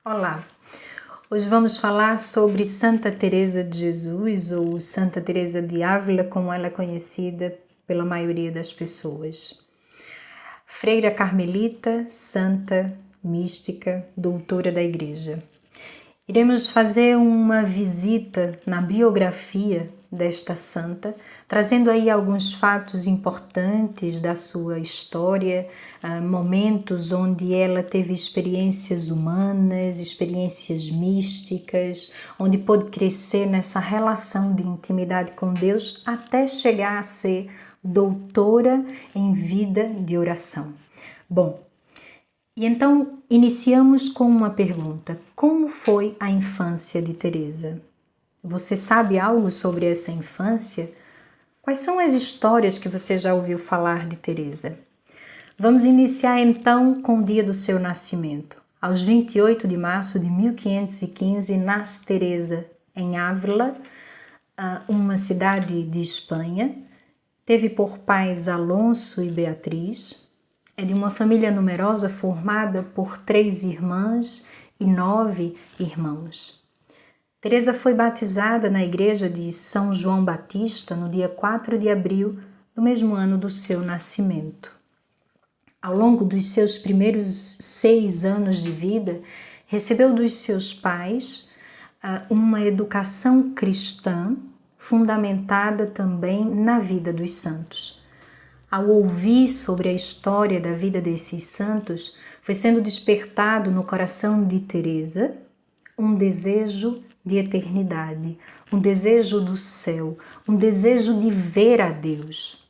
Olá! Hoje vamos falar sobre Santa Teresa de Jesus, ou Santa Teresa de Ávila, como ela é conhecida pela maioria das pessoas. Freira carmelita, santa, mística, doutora da Igreja. Iremos fazer uma visita na biografia desta santa, trazendo aí alguns fatos importantes da sua história, momentos onde ela teve experiências humanas, experiências místicas, onde pôde crescer nessa relação de intimidade com Deus até chegar a ser doutora em vida de oração. Bom, e então iniciamos com uma pergunta: como foi a infância de Teresa? Você sabe algo sobre essa infância? Quais são as histórias que você já ouviu falar de Teresa? Vamos iniciar então com o dia do seu nascimento. Aos 28 de março de 1515 nasce Teresa em Ávila, uma cidade de Espanha. Teve por pais Alonso e Beatriz. É de uma família numerosa formada por 3 irmãs e 9 irmãos. Teresa foi batizada na igreja de São João Batista no dia 4 de abril do mesmo ano do seu nascimento. Ao longo dos seus primeiros 6 anos de vida, recebeu dos seus pais uma educação cristã fundamentada também na vida dos santos. Ao ouvir sobre a história da vida desses santos, foi sendo despertado no coração de Teresa um desejo de eternidade, um desejo do céu, um desejo de ver a Deus.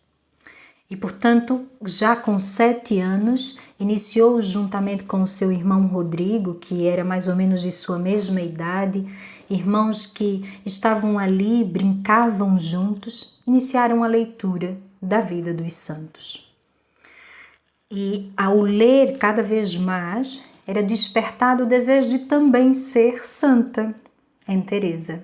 E, portanto, já com 7 anos, iniciou juntamente com o seu irmão Rodrigo, que era mais ou menos de sua mesma idade, irmãos que estavam ali, brincavam juntos, iniciaram a leitura da vida dos santos. E ao ler cada vez mais, era despertado o desejo de também ser santa em Teresa.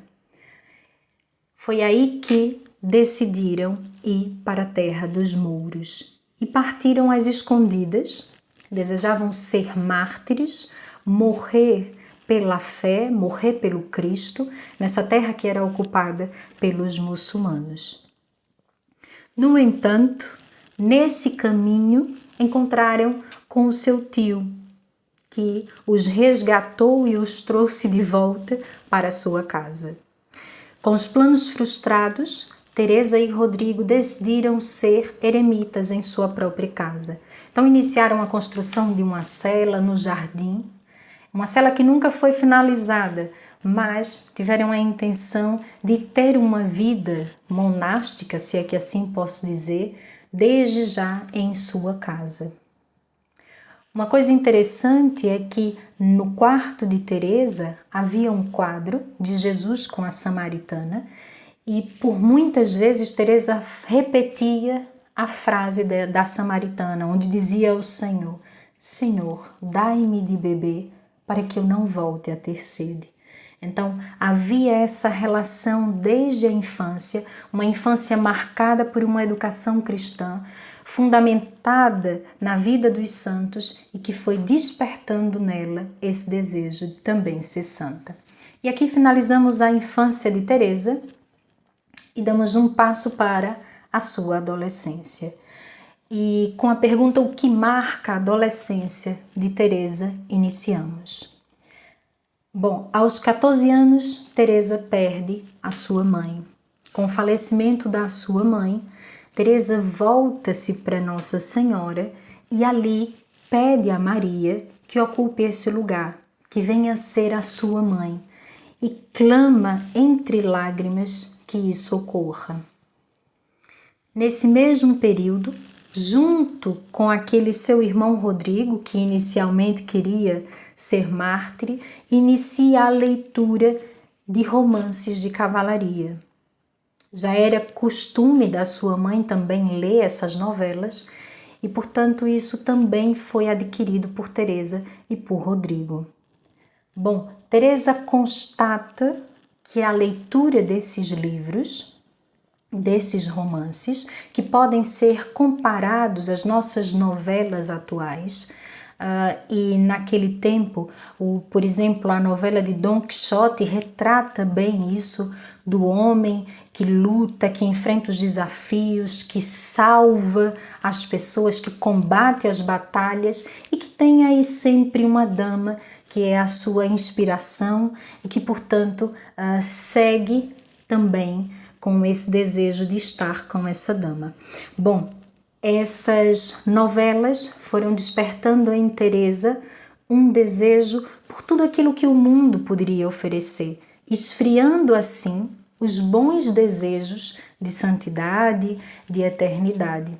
Foi aí que decidiram ir para a terra dos mouros e partiram às escondidas. Desejavam ser mártires, morrer pela fé, morrer pelo Cristo, nessa terra que era ocupada pelos muçulmanos. No entanto, nesse caminho, encontraram com o seu tio, que os resgatou e os trouxe de volta para a sua casa. Com os planos frustrados, Teresa e Rodrigo decidiram ser eremitas em sua própria casa. Então iniciaram a construção de uma cela no jardim, uma cela que nunca foi finalizada, mas tiveram a intenção de ter uma vida monástica, se é que assim posso dizer, desde já em sua casa. Uma coisa interessante é que no quarto de Teresa havia um quadro de Jesus com a samaritana e por muitas vezes Teresa repetia a frase da samaritana, onde dizia ao Senhor: Senhor, dai-me de beber para que eu não volte a ter sede. Então havia essa relação desde a infância, uma infância marcada por uma educação cristã, fundamentada na vida dos santos e que foi despertando nela esse desejo de também ser santa. E aqui finalizamos a infância de Teresa e damos um passo para a sua adolescência. E com a pergunta: o que marca a adolescência de Teresa, iniciamos. Bom, aos 14 anos, Teresa perde a sua mãe. Com o falecimento da sua mãe, Teresa volta-se para Nossa Senhora e ali pede a Maria que ocupe esse lugar, que venha ser a sua mãe, e clama entre lágrimas que isso ocorra. Nesse mesmo período, junto com aquele seu irmão Rodrigo, que inicialmente queria ser mártir, inicia a leitura de romances de cavalaria. Já era costume da sua mãe também ler essas novelas e, portanto, isso também foi adquirido por Teresa e por Rodrigo. Bom, Teresa constata que a leitura desses livros, desses romances, que podem ser comparados às nossas novelas atuais, e naquele tempo, por exemplo, a novela de Dom Quixote retrata bem isso, do homem que luta, que enfrenta os desafios, que salva as pessoas, que combate as batalhas e que tem aí sempre uma dama que é a sua inspiração e que, portanto, segue também com esse desejo de estar com essa dama. Bom, essas novelas foram despertando em Teresa um desejo por tudo aquilo que o mundo poderia oferecer, esfriando assim os bons desejos de santidade, de eternidade.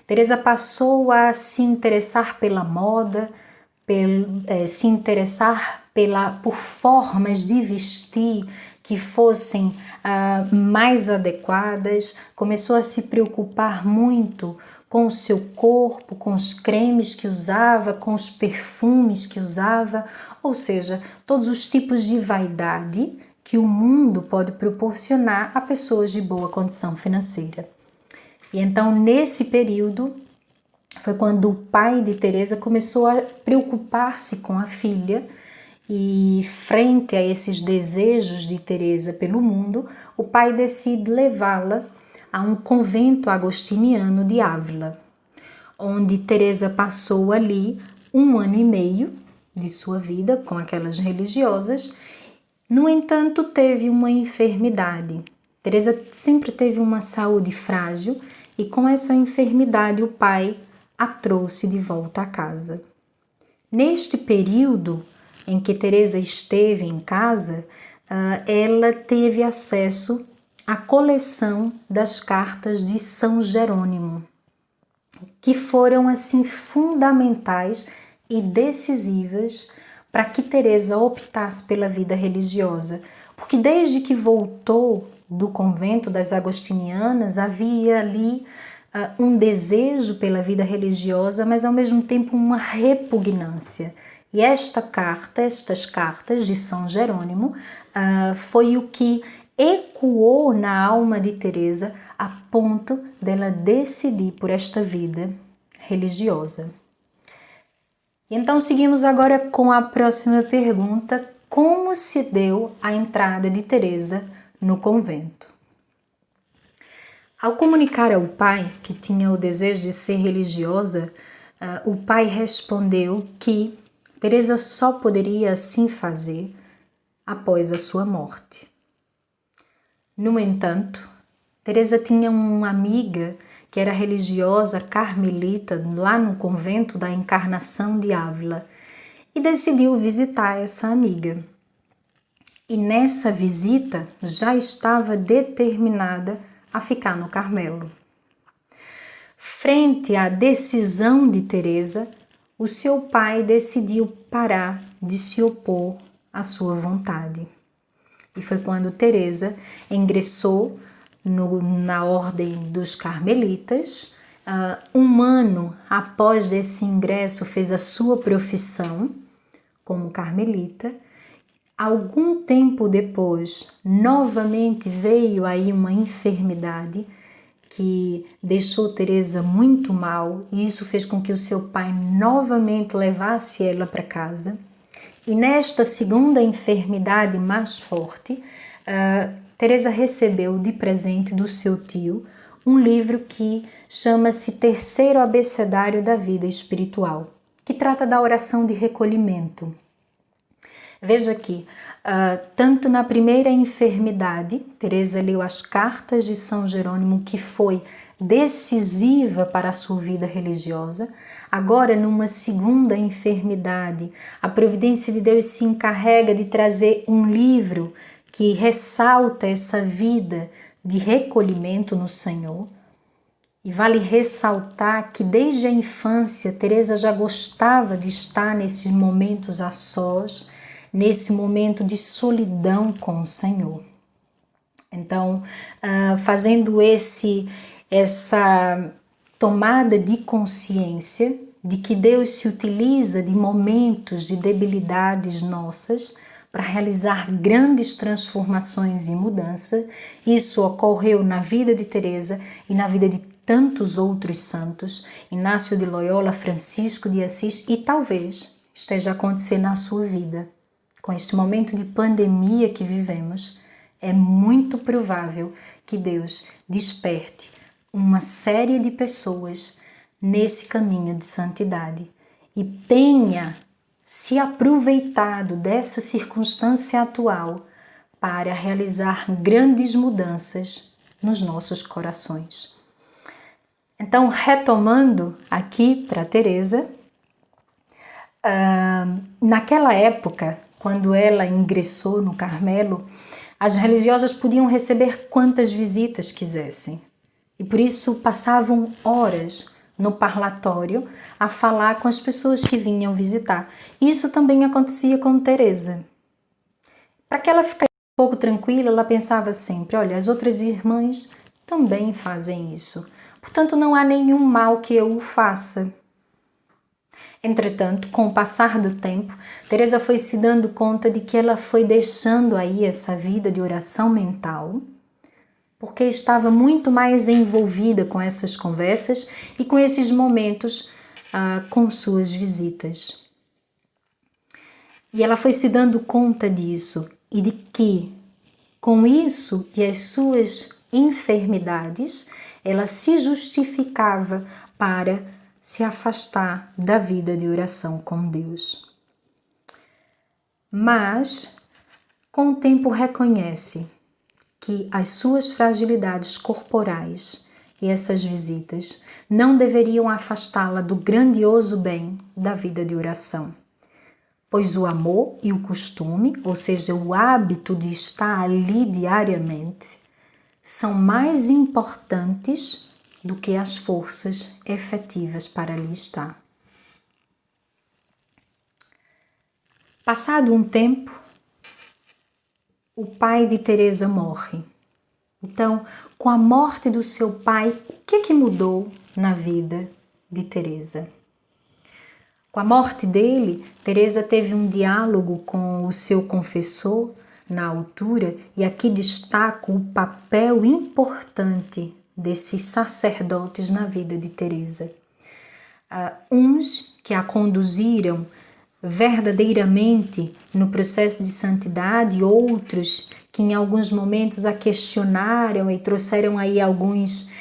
Teresa passou a se interessar pela moda, se interessar por formas de vestir que fossem mais adequadas, começou a se preocupar muito com o seu corpo, com os cremes que usava, com os perfumes que usava, ou seja, todos os tipos de vaidade que o mundo pode proporcionar a pessoas de boa condição financeira. E então, nesse período, foi quando o pai de Teresa começou a preocupar-se com a filha e, frente a esses desejos de Teresa pelo mundo, o pai decide levá-la a um convento agostiniano de Ávila, onde Teresa passou ali 1 ano e meio de sua vida com aquelas religiosas. No entanto, teve uma enfermidade. Teresa sempre teve uma saúde frágil e com essa enfermidade o pai a trouxe de volta a casa. Neste período em que Teresa esteve em casa, ela teve acesso à coleção das cartas de São Jerônimo, que foram assim fundamentais e decisivas para que Teresa optasse pela vida religiosa, porque desde que voltou do convento das Agostinianas havia ali um desejo pela vida religiosa, mas ao mesmo tempo uma repugnância. E estas cartas de São Jerônimo foi o que ecoou na alma de Teresa a ponto dela decidir por esta vida religiosa. Então seguimos agora com a próxima pergunta: como se deu a entrada de Teresa no convento? Ao comunicar ao pai que tinha o desejo de ser religiosa, o pai respondeu que Teresa só poderia assim fazer após a sua morte. No entanto, Teresa tinha uma amiga que era religiosa carmelita lá no convento da Encarnação de Ávila e decidiu visitar essa amiga. E nessa visita já estava determinada a ficar no Carmelo. Frente à decisão de Teresa, o seu pai decidiu parar de se opor à sua vontade. E foi quando Teresa ingressou na ordem dos carmelitas. 1 ano após desse ingresso fez a sua profissão como carmelita. Algum tempo depois, novamente veio aí uma enfermidade que deixou Teresa muito mal, e isso fez com que o seu pai novamente levasse ela para casa. E nesta segunda enfermidade mais forte, Teresa recebeu de presente do seu tio um livro que chama-se Terceiro Abecedário da Vida Espiritual, que trata da oração de recolhimento. Veja aqui, tanto na primeira enfermidade, Teresa leu as cartas de São Jerônimo, que foi decisiva para a sua vida religiosa. Agora, numa segunda enfermidade, a providência de Deus se encarrega de trazer um livro que ressalta essa vida de recolhimento no Senhor. E vale ressaltar que desde a infância, Teresa já gostava de estar nesses momentos a sós, nesse momento de solidão com o Senhor. Então, fazendo essa tomada de consciência de que Deus se utiliza de momentos de debilidades nossas para realizar grandes transformações e mudanças. Isso ocorreu na vida de Teresa e na vida de tantos outros santos, Inácio de Loyola, Francisco de Assis, e talvez esteja acontecendo na sua vida. Com este momento de pandemia que vivemos, é muito provável que Deus desperte uma série de pessoas nesse caminho de santidade e tenha se aproveitado dessa circunstância atual para realizar grandes mudanças nos nossos corações. Então, retomando aqui para Teresa, naquela época, quando ela ingressou no Carmelo, as religiosas podiam receber quantas visitas quisessem. E por isso passavam horas no parlatório a falar com as pessoas que vinham visitar. Isso também acontecia com Teresa. Para que ela ficasse um pouco tranquila, ela pensava sempre, olha, as outras irmãs também fazem isso. Portanto, não há nenhum mal que eu faça. Entretanto, com o passar do tempo, Teresa foi se dando conta de que ela foi deixando aí essa vida de oração mental, porque estava muito mais envolvida com essas conversas e com esses momentos com suas visitas. E ela foi se dando conta disso e de que, com isso e as suas enfermidades, ela se justificava para se afastar da vida de oração com Deus. Mas, com o tempo, reconhece que as suas fragilidades corporais e essas visitas não deveriam afastá-la do grandioso bem da vida de oração, pois o amor e o costume, ou seja, o hábito de estar ali diariamente, são mais importantes do que as forças efetivas para ali estar. Passado um tempo, o pai de Teresa morre. Então, com a morte do seu pai, o que mudou na vida de Teresa? Com a morte dele, Teresa teve um diálogo com o seu confessor na altura, e aqui destaco o papel importante desses sacerdotes na vida de Teresa. Uns que a conduziram verdadeiramente no processo de santidade, outros que em alguns momentos a questionaram e trouxeram aí alguns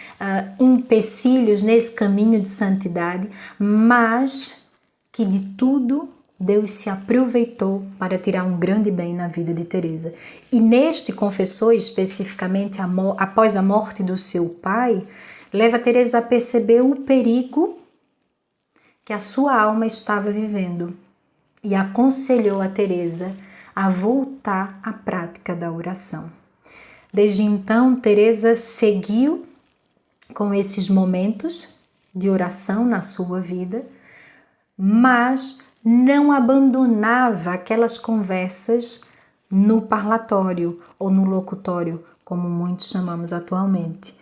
empecilhos nesse caminho de santidade, mas que de tudo Deus se aproveitou para tirar um grande bem na vida de Teresa. E neste confessor, especificamente após a morte do seu pai, leva Teresa a perceber o perigo que a sua alma estava vivendo e aconselhou a Teresa a voltar à prática da oração. Desde então, Teresa seguiu com esses momentos de oração na sua vida, mas não abandonava aquelas conversas no parlatório ou no locutório, como muitos chamamos atualmente.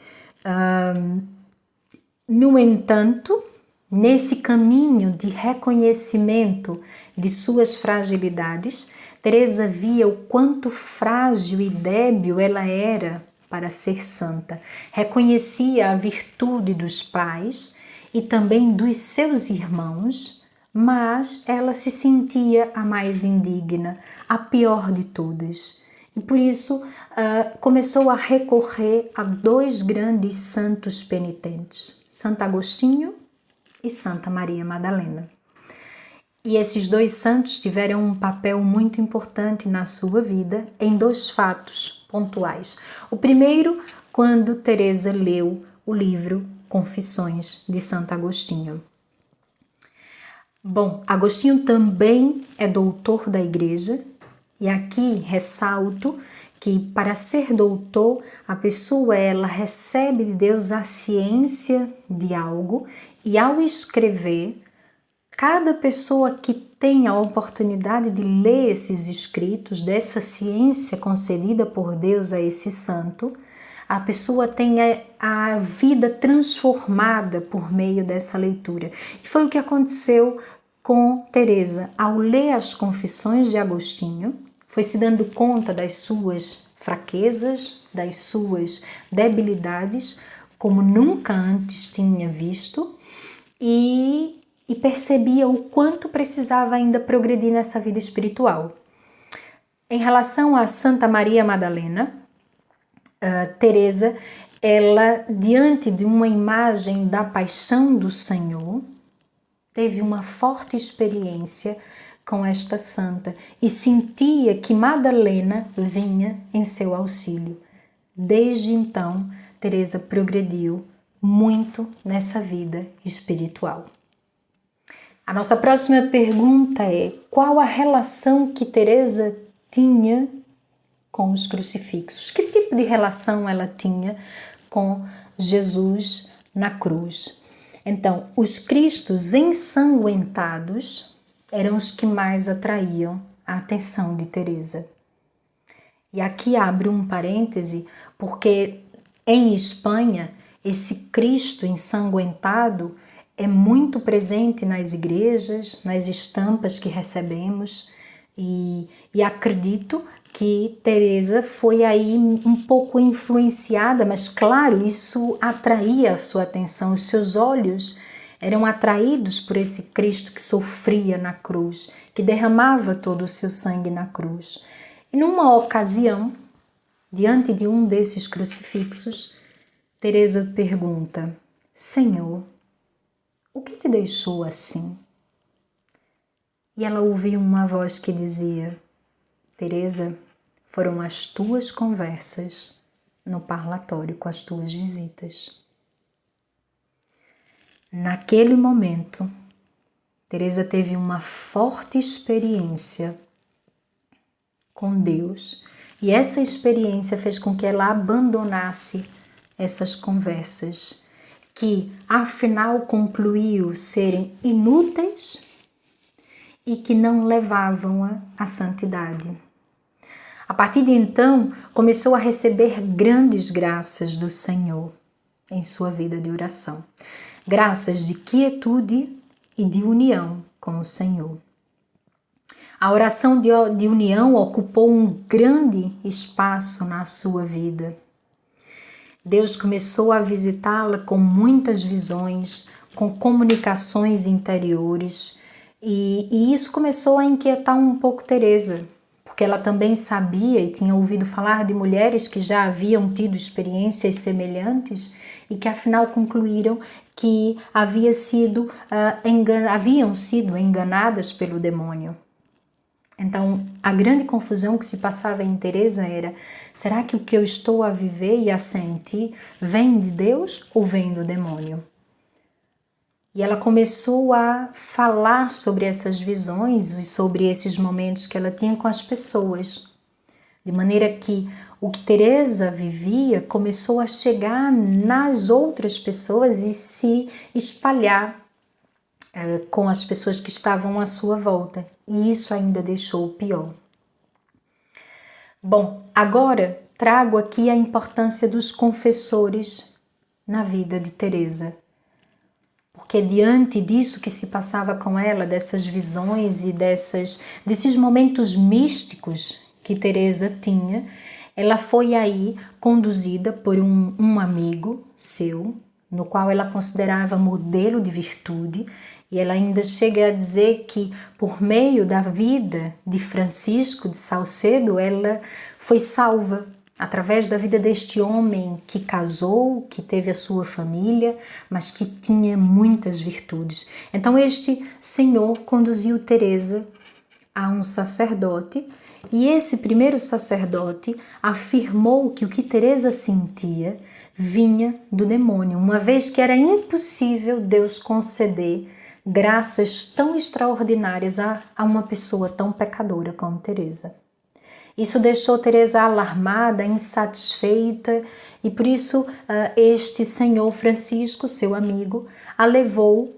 No entanto, nesse caminho de reconhecimento de suas fragilidades, Teresa via o quanto frágil e débil ela era para ser santa. Reconhecia a virtude dos pais e também dos seus irmãos, mas ela se sentia a mais indigna, a pior de todas. E por isso começou a recorrer a dois grandes santos penitentes, Santo Agostinho e Santa Maria Madalena. E esses dois santos tiveram um papel muito importante na sua vida em dois fatos pontuais. O primeiro, quando Teresa leu o livro Confissões de Santo Agostinho. Bom, Agostinho também é doutor da Igreja, e aqui ressalto que para ser doutor, a pessoa ela recebe de Deus a ciência de algo, e ao escrever, cada pessoa que tem a oportunidade de ler esses escritos, dessa ciência concedida por Deus a esse santo, a pessoa tem a vida transformada por meio dessa leitura. E foi o que aconteceu com Teresa. Ao ler as Confissões de Agostinho, foi se dando conta das suas fraquezas, das suas debilidades, como nunca antes tinha visto e percebia o quanto precisava ainda progredir nessa vida espiritual. Em relação a Santa Maria Madalena, Teresa, ela, diante de uma imagem da paixão do Senhor, teve uma forte experiência com esta santa e sentia que Madalena vinha em seu auxílio. Desde então, Teresa progrediu muito nessa vida espiritual. A nossa próxima pergunta é: qual a relação que Teresa tinha com os crucifixos? Que tipo de relação ela tinha com Jesus na cruz? Então, os cristos ensanguentados eram os que mais atraíam a atenção de Teresa. E aqui abre um parêntese, porque em Espanha esse Cristo ensanguentado é muito presente nas igrejas, nas estampas que recebemos, e acredito que Teresa foi aí um pouco influenciada, mas claro, isso atraía a sua atenção, os seus olhos eram atraídos por esse Cristo que sofria na cruz, que derramava todo o seu sangue na cruz. E numa ocasião, diante de um desses crucifixos, Teresa pergunta: Senhor, o que te deixou assim? E ela ouviu uma voz que dizia: Teresa, foram as tuas conversas no parlatório com as tuas visitas. Naquele momento, Teresa teve uma forte experiência com Deus e essa experiência fez com que ela abandonasse essas conversas, que afinal concluiu serem inúteis e que não levavam-a à santidade. A partir de então, começou a receber grandes graças do Senhor em sua vida de oração. Graças de quietude e de união com o Senhor. A oração de união ocupou um grande espaço na sua vida. Deus começou a visitá-la com muitas visões, com comunicações interiores, e isso começou a inquietar um pouco Teresa, porque ela também sabia e tinha ouvido falar de mulheres que já haviam tido experiências semelhantes e que afinal concluíram que haviam sido enganadas pelo demônio. Então, a grande confusão que se passava em Teresa era: será que o que eu estou a viver e a sentir vem de Deus ou vem do demônio? E ela começou a falar sobre essas visões e sobre esses momentos que ela tinha com as pessoas. De maneira que o que Teresa vivia começou a chegar nas outras pessoas e se espalhar com as pessoas que estavam à sua volta. E isso ainda deixou pior. Bom, agora trago aqui a importância dos confessores na vida de Teresa. Porque diante disso que se passava com ela, dessas visões e desses momentos místicos que Teresa tinha, ela foi aí conduzida por um amigo seu, no qual ela considerava modelo de virtude, e ela ainda chega a dizer que por meio da vida de Francisco de Salcedo, ela foi salva através da vida deste homem que casou, que teve a sua família, mas que tinha muitas virtudes. Então este senhor conduziu Teresa a um sacerdote, e esse primeiro sacerdote afirmou que o que Teresa sentia vinha do demônio, uma vez que era impossível Deus conceder graças tão extraordinárias a uma pessoa tão pecadora como Teresa. Isso deixou Teresa alarmada, insatisfeita, e por isso este senhor Francisco, seu amigo, a levou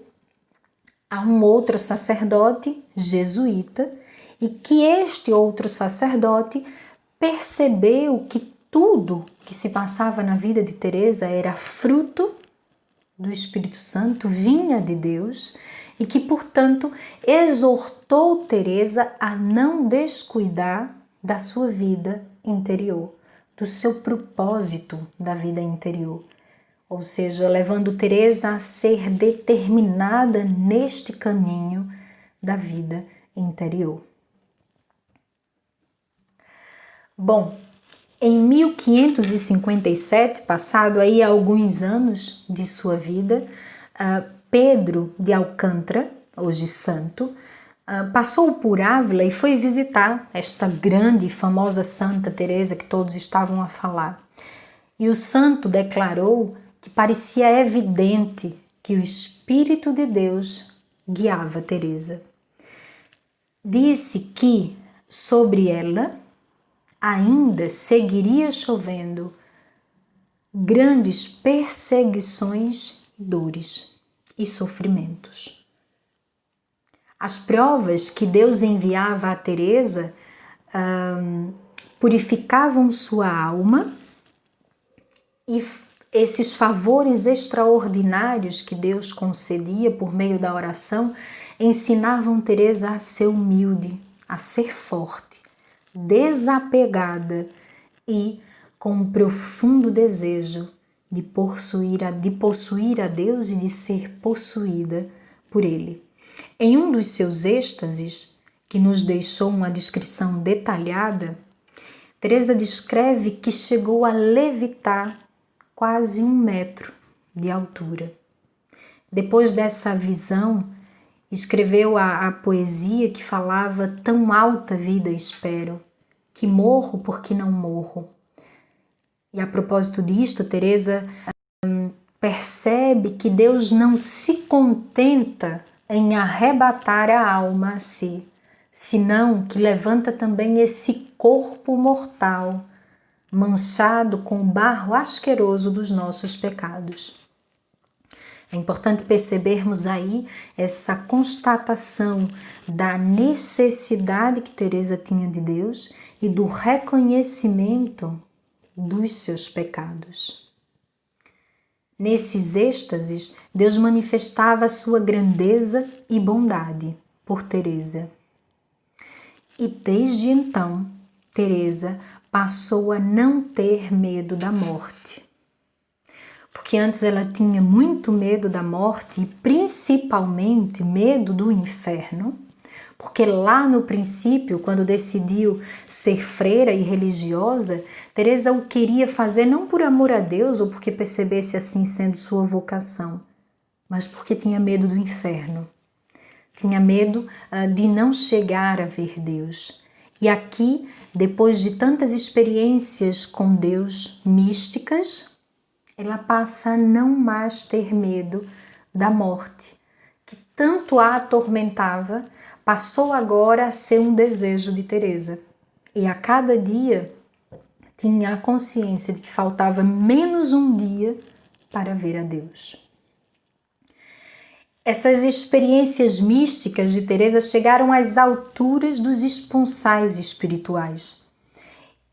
a um outro sacerdote jesuíta, e que este outro sacerdote percebeu que tudo que se passava na vida de Teresa era fruto do Espírito Santo, vinha de Deus, e que, portanto, exortou Teresa a não descuidar da sua vida interior, do seu propósito da vida interior. ou seja, levando Teresa a ser determinada neste caminho da vida interior. Bom, em 1557, passado aí alguns anos de sua vida, Pedro de Alcântara, hoje santo, passou por Ávila e foi visitar esta grande e famosa Santa Teresa que todos estavam a falar. E o santo declarou que parecia evidente que o Espírito de Deus guiava Teresa. Disse que sobre ela ainda seguiria chovendo grandes perseguições, dores e sofrimentos. As provas que Deus enviava a Teresa purificavam sua alma, e esses favores extraordinários que Deus concedia por meio da oração ensinavam Teresa a ser humilde, a ser forte, desapegada e com um profundo desejo de possuir a Deus e de ser possuída por Ele. Em um dos seus êxtases, que nos deixou uma descrição detalhada, Teresa descreve que chegou a levitar quase 1 metro de altura. Depois dessa visão, escreveu a poesia que falava: tão alta vida espero, que morro porque não morro. E a propósito disto, Teresa percebe que Deus não se contenta em arrebatar a alma a si, senão que levanta também esse corpo mortal, manchado com o barro asqueroso dos nossos pecados. É importante percebermos aí essa constatação da necessidade que Teresa tinha de Deus e do reconhecimento dos seus pecados. Nesses êxtases, Deus manifestava a sua grandeza e bondade por Teresa. E desde então, Teresa passou a não ter medo da morte. Porque antes ela tinha muito medo da morte e principalmente medo do inferno, porque lá no princípio, quando decidiu ser freira e religiosa, Teresa o queria fazer não por amor a Deus ou porque percebesse assim sendo sua vocação, mas porque tinha medo do inferno. Tinha medo de não chegar a ver Deus. E aqui, depois de tantas experiências com Deus místicas, ela passa a não mais ter medo da morte, que tanto a atormentava, passou agora a ser um desejo de Teresa. E a cada dia tinha a consciência de que faltava menos um dia para ver a Deus. Essas experiências místicas de Teresa chegaram às alturas dos esponsais espirituais.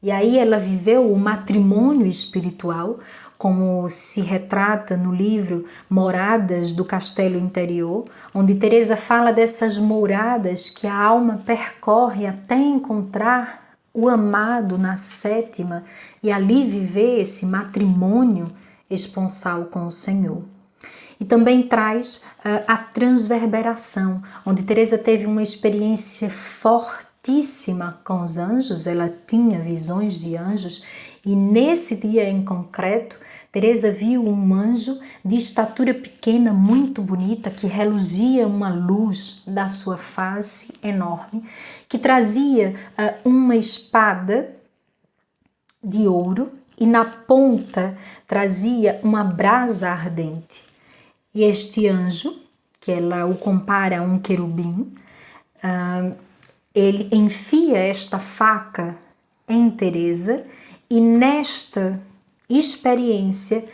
E aí ela viveu o matrimônio espiritual, como se retrata no livro Moradas do Castelo Interior, onde Teresa fala dessas moradas que a alma percorre até encontrar o amado na 7ª e ali viver esse matrimônio esponsal com o Senhor. E também traz a transverberação, onde Teresa teve uma experiência fortíssima com os anjos. Ela tinha visões de anjos e nesse dia em concreto, Teresa viu um anjo de estatura pequena, muito bonita, que reluzia uma luz da sua face enorme, que trazia uma espada de ouro e na ponta trazia uma brasa ardente. E este anjo, que ela o compara a um querubim, ele enfia esta faca em Teresa e nesta experiência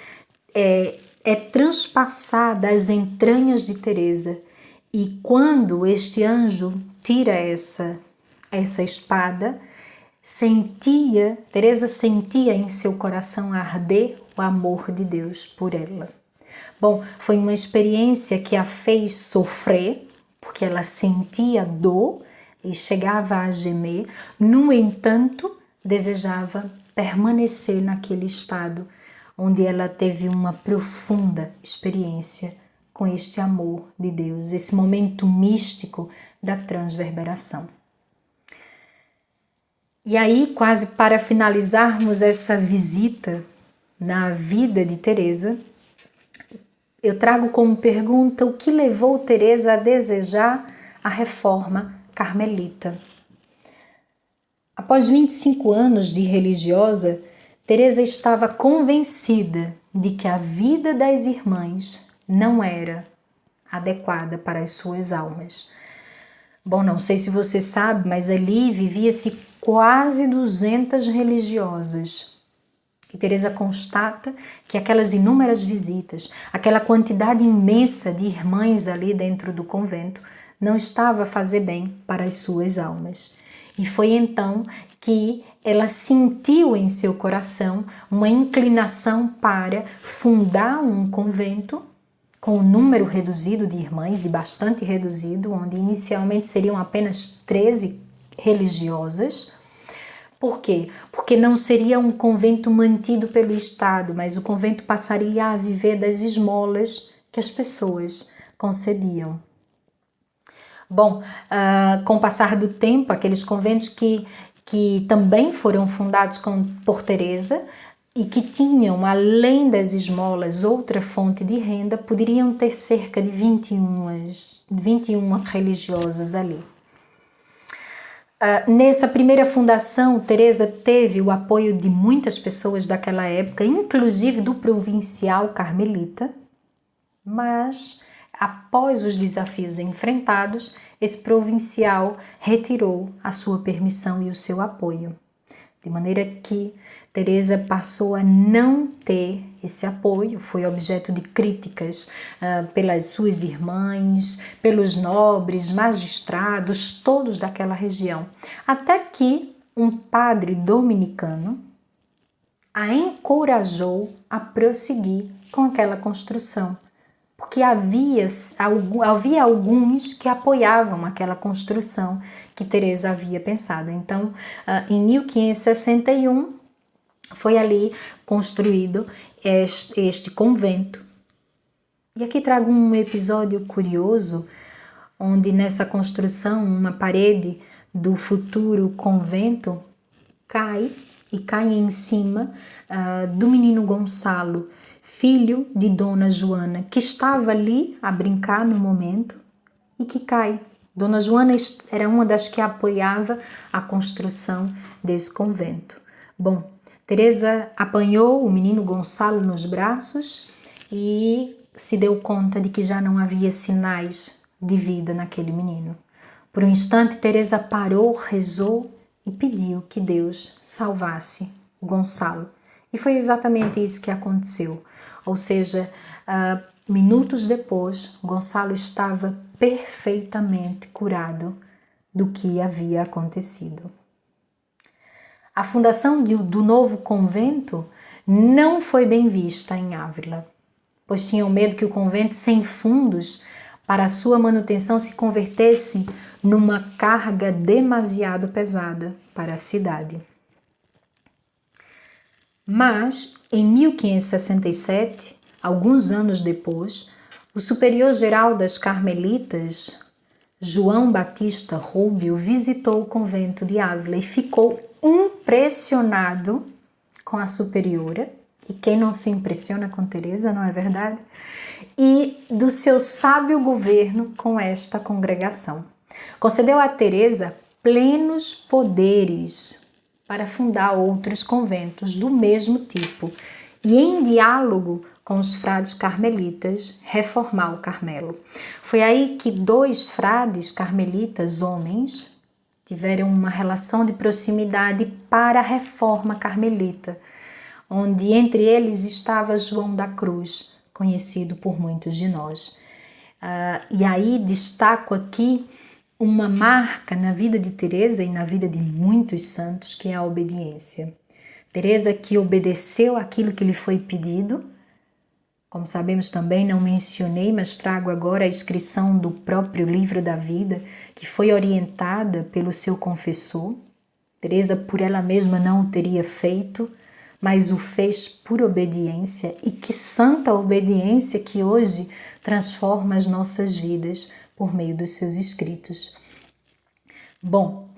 é transpassada as entranhas de Teresa. E quando este anjo tira essa espada, Teresa sentia em seu coração arder o amor de Deus por ela. Bom, foi uma experiência que a fez sofrer, porque ela sentia dor e chegava a gemer. No entanto, desejava permanecer naquele estado onde ela teve uma profunda experiência com este amor de Deus, esse momento místico da transverberação. E aí, quase para finalizarmos essa visita na vida de Teresa, eu trago como pergunta o que levou Teresa a desejar a reforma carmelita. Após 25 anos de religiosa, Teresa estava convencida de que a vida das irmãs não era adequada para as suas almas. Bom, não sei se você sabe, mas ali vivia-se quase 200 religiosas. E Teresa constata que aquelas inúmeras visitas, aquela quantidade imensa de irmãs ali dentro do convento, não estava a fazer bem para as suas almas. E foi então que ela sentiu em seu coração uma inclinação para fundar um convento com um número reduzido de irmãs, e bastante reduzido, onde inicialmente seriam apenas 13 religiosas. Por quê? Porque não seria um convento mantido pelo Estado, mas o convento passaria a viver das esmolas que as pessoas concediam. Bom, com o passar do tempo, aqueles conventos que também foram fundados por Teresa e que tinham, além das esmolas, outra fonte de renda, poderiam ter cerca de 21 religiosas ali. Nessa primeira fundação, Teresa teve o apoio de muitas pessoas daquela época, inclusive do provincial carmelita, mas após os desafios enfrentados, esse provincial retirou a sua permissão e o seu apoio, de maneira que Teresa passou a não ter esse apoio, foi objeto de críticas pelas suas irmãs, pelos nobres, magistrados, todos daquela região, até que um padre dominicano a encorajou a prosseguir com aquela construção, porque havia alguns que apoiavam aquela construção que Teresa havia pensado. Então, em 1561, foi ali construído este convento. E aqui trago um episódio curioso, onde nessa construção uma parede do futuro convento cai em cima do menino Gonçalo, filho de Dona Joana, que estava ali a brincar no momento e que cai. Dona Joana era uma das que apoiava a construção desse convento. Bom, Teresa apanhou o menino Gonçalo nos braços e se deu conta de que já não havia sinais de vida naquele menino. Por um instante, Teresa parou, rezou e pediu que Deus salvasse o Gonçalo. E foi exatamente isso que aconteceu. Ou seja, minutos depois, Gonçalo estava perfeitamente curado do que havia acontecido. A fundação do novo convento não foi bem vista em Ávila, pois tinham medo que o convento sem fundos para a sua manutenção se convertesse numa carga demasiado pesada para a cidade. Mas, em 1567, alguns anos depois, o superior-geral das Carmelitas, João Batista Rubio, visitou o convento de Ávila e ficou impressionado com a superiora, e quem não se impressiona com Teresa, não é verdade? E do seu sábio governo com esta congregação. Concedeu a Teresa plenos poderes para fundar outros conventos do mesmo tipo e, em diálogo com os frades carmelitas, reformar o Carmelo. Foi aí que 2 frades carmelitas, homens, tiveram uma relação de proximidade para a reforma carmelita, onde entre eles estava João da Cruz, conhecido por muitos de nós. E aí destaco aqui uma marca na vida de Teresa e na vida de muitos santos, que é a obediência. Teresa, que obedeceu aquilo que lhe foi pedido. Como sabemos também, não mencionei, mas trago agora a inscrição do próprio livro da vida, que foi orientada pelo seu confessor. Teresa, por ela mesma, não o teria feito, mas o fez por obediência, e que santa obediência que hoje transforma as nossas vidas por meio dos seus escritos. Bom,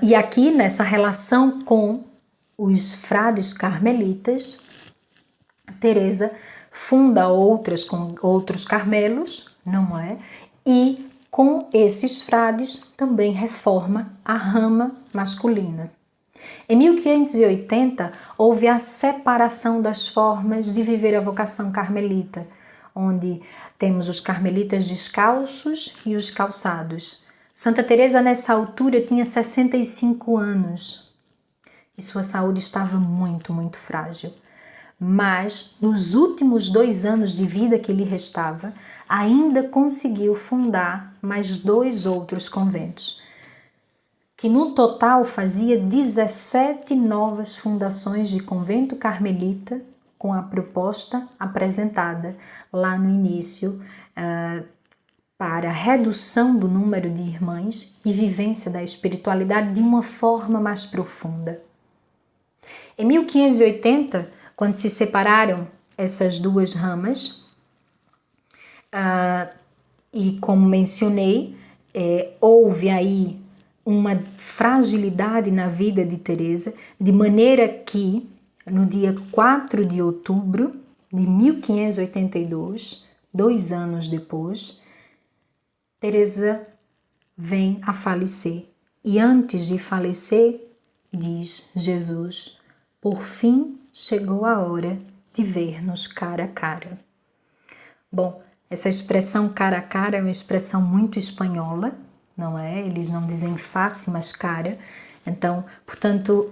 e aqui nessa relação com os frades carmelitas, Teresa funda outros carmelos, não é? E com esses frades também reforma a rama masculina. Em 1580 houve a separação das formas de viver a vocação carmelita, onde temos os carmelitas descalços e os calçados. Santa Teresa nessa altura tinha 65 anos e sua saúde estava muito, muito frágil. Mas nos últimos 2 anos de vida que lhe restava, ainda conseguiu fundar mais 2 outros conventos, que no total fazia 17 novas fundações de convento carmelita, com a proposta apresentada lá no início para a redução do número de irmãs e vivência da espiritualidade de uma forma mais profunda. Em 1580, quando se separaram essas 2 ramas, e como mencionei, houve aí uma fragilidade na vida de Teresa, de maneira que no dia 4 de outubro de 1582, 2 anos depois, Teresa vem a falecer. E antes de falecer, diz Jesus: por fim chegou a hora de ver-nos cara a cara. Bom, essa expressão cara a cara é uma expressão muito espanhola, não é? Eles não dizem face, mas cara. Então, portanto,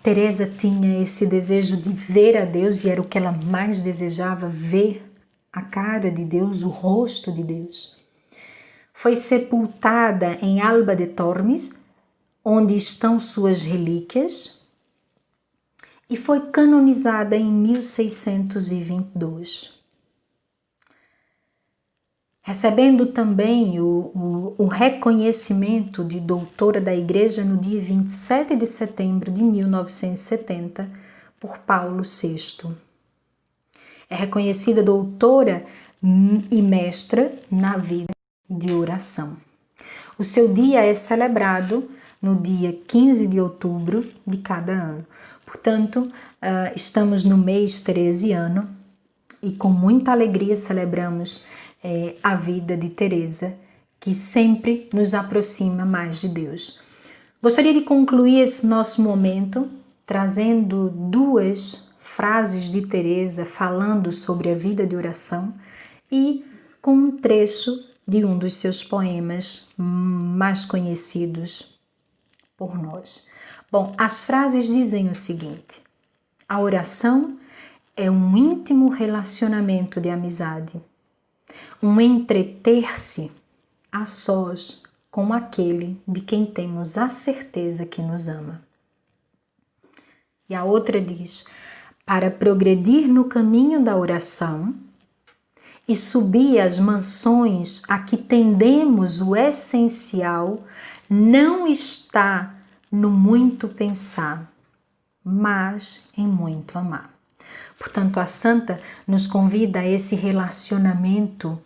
Teresa tinha esse desejo de ver a Deus, e era o que ela mais desejava, ver a cara de Deus, o rosto de Deus. Foi sepultada em Alba de Tormes, onde estão suas relíquias, e foi canonizada em 1622. Recebendo também o reconhecimento de doutora da Igreja no dia 27 de setembro de 1970 por Paulo VI. É reconhecida doutora e mestra na vida de oração. O seu dia é celebrado no dia 15 de outubro de cada ano. Portanto, estamos no mês teresiano e com muita alegria celebramos a vida de Teresa, que sempre nos aproxima mais de Deus. Gostaria de concluir esse nosso momento trazendo 2 frases de Teresa falando sobre a vida de oração e com um trecho de um dos seus poemas mais conhecidos por nós. Bom, as frases dizem o seguinte: a oração é um íntimo relacionamento de amizade, um entreter-se a sós com aquele de quem temos a certeza que nos ama. E a outra diz: para progredir no caminho da oração e subir as mansões a que tendemos, o essencial não está no muito pensar, mas em muito amar. Portanto, a santa nos convida a esse relacionamento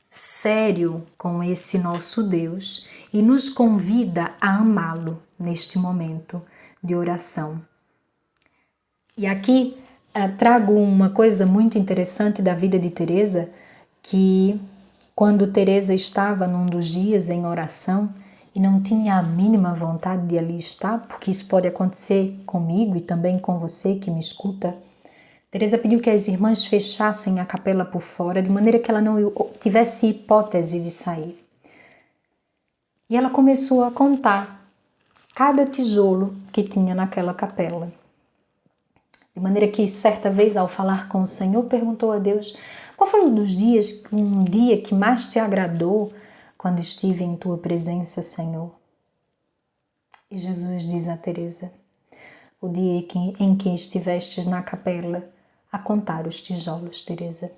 sério com esse nosso Deus e nos convida a amá-lo neste momento de oração. E aqui trago uma coisa muito interessante da vida de Teresa, que quando Teresa estava num dos dias em oração e não tinha a mínima vontade de ali estar, porque isso pode acontecer comigo e também com você que me escuta, Teresa pediu que as irmãs fechassem a capela por fora, de maneira que ela não tivesse hipótese de sair. E ela começou a contar cada tijolo que tinha naquela capela. De maneira que, certa vez, ao falar com o Senhor, perguntou a Deus: qual foi um dia que mais te agradou quando estive em tua presença, Senhor? E Jesus diz a Teresa: o dia em que estivestes na capela a contar os tijolos, Teresa.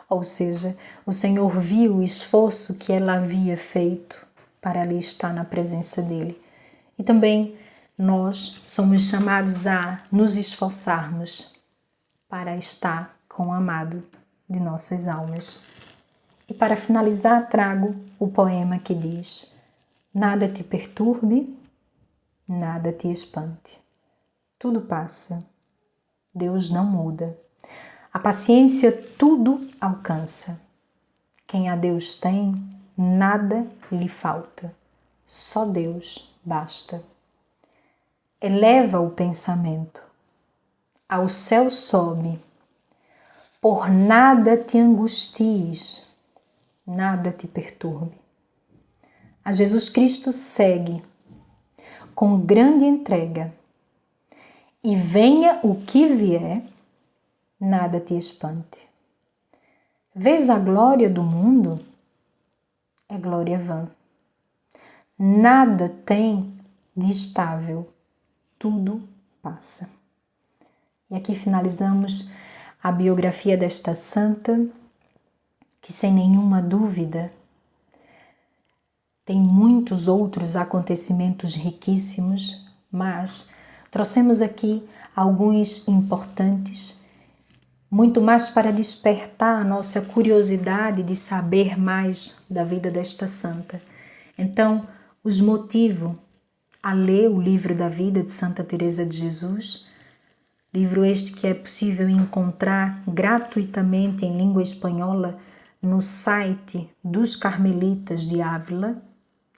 Ou seja, o Senhor viu o esforço que ela havia feito para ali estar na presença dele. E também nós somos chamados a nos esforçarmos para estar com o amado de nossas almas. E para finalizar, trago o poema que diz: nada te perturbe, nada te espante. Tudo passa, Deus não muda. A paciência tudo alcança. Quem a Deus tem, nada lhe falta. Só Deus basta. Eleva o pensamento, ao céu sobe. Por nada te angusties, nada te perturbe. A Jesus Cristo segue, com grande entrega, e venha o que vier, nada te espante. Vês a glória do mundo? É glória vã. Nada tem de estável, tudo passa. E aqui finalizamos a biografia desta santa, que sem nenhuma dúvida tem muitos outros acontecimentos riquíssimos, mas trouxemos aqui alguns importantes, muito mais para despertar a nossa curiosidade de saber mais da vida desta santa. Então, os motivo a ler o livro da vida de Santa Teresa de Jesus, livro este que é possível encontrar gratuitamente em língua espanhola no site dos Carmelitas de Ávila.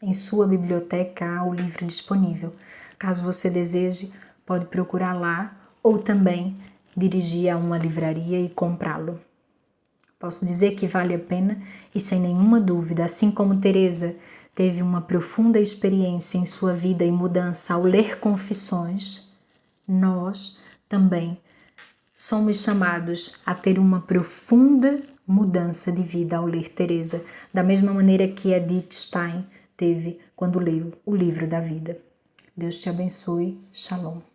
Em sua biblioteca há o livro disponível. Caso você deseje, pode procurar lá ou também dirigir a uma livraria e comprá-lo. Posso dizer que vale a pena e sem nenhuma dúvida, assim como Teresa teve uma profunda experiência em sua vida e mudança ao ler Confissões, nós também somos chamados a ter uma profunda mudança de vida ao ler Teresa, da mesma maneira que Edith Stein teve quando leu o livro da vida. Deus te abençoe. Shalom.